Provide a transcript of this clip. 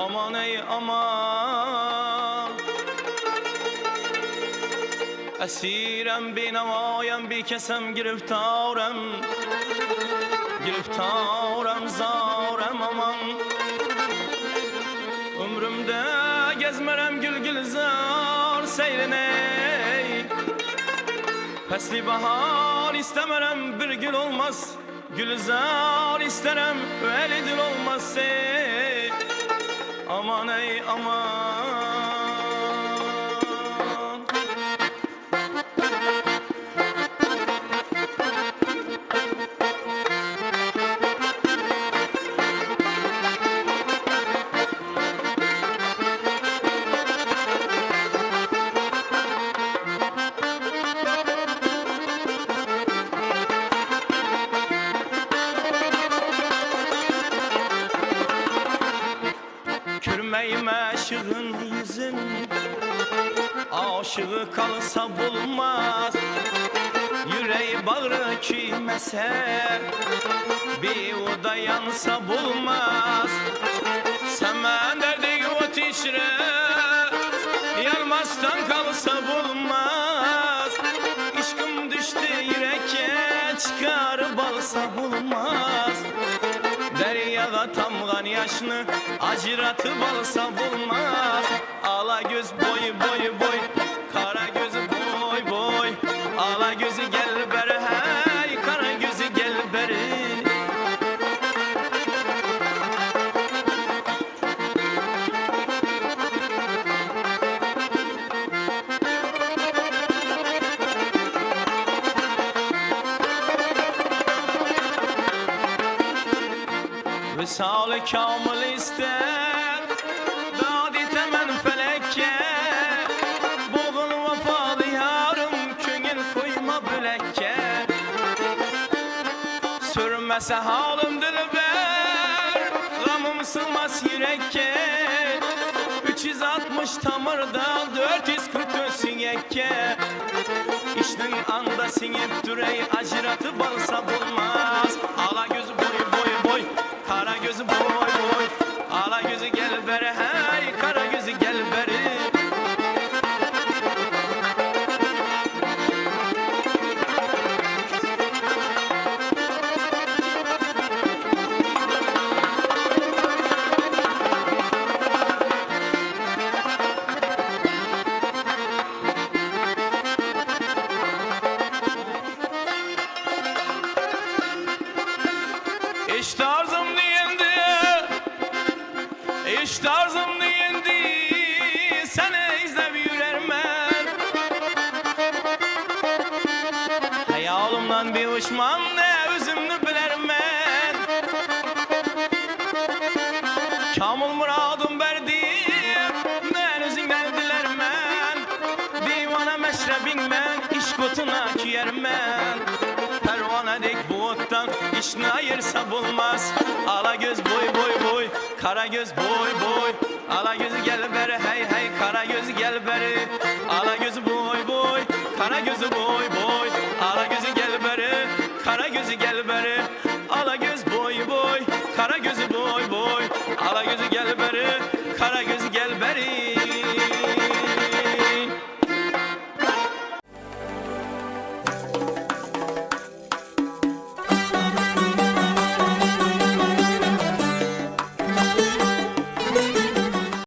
Aman ey aman. Esirem binavayem bir kesem giriftarem. Giriftarem zarem aman. Ömrümde gezmerem gül gülzar seyreney. Fesli bahar istemerem bir gül olmaz. Gülzar isterem veli dil olmaz ey. Aman ey aman. Kürmeyim aşığın yüzün, aşığı kalsa bulmaz. Yüreği bağrı küymese, bir oda yansa bulmaz. Semen derdi ot içre, yanmazdan kalsa bulmaz. İşkım düştü yüreğe, çıkar balsa bulmaz. Deryada tamgan yaşını acıratıp alsa bulmaz. Ala göz boy boy boy, kara gözü boy boy. Ala gözü gel beri hey, kara gözü gel beri. Visal-ı kamil ister, dadi temen felekke. Boğul vefalı yarım, köngül koyma bülekke. Sürmese halim dilber, gamım sığmaz yürekke. 360 tamırda 440 sinyekke. İştin anda sinip durey, acıratıp alsa bulmaz. Ala gözü boy boy boy, kara gözü boy boy. Ala gözü gel beri hey, kara gözü gel beri. İş tarzım diyendi, iş tarzım diyendi. Seni izlep yürermen. Hayalımdan bir uçmam ne özümnü bilermen. Kamil muradım verdi, ben özünden dilermen. Divana meşrebin ben, iş kutuna kiyermen. Pervanedek bu ottan işini ayırsa bulmaz. Ala göz boy boy boy, kara göz boy boy. Ala gözü gel beri hey hey, kara gözü gel beri. Ala gözü boy boy, kara gözü boy boy. Ala gözü gel beri, kara gözü gel beri.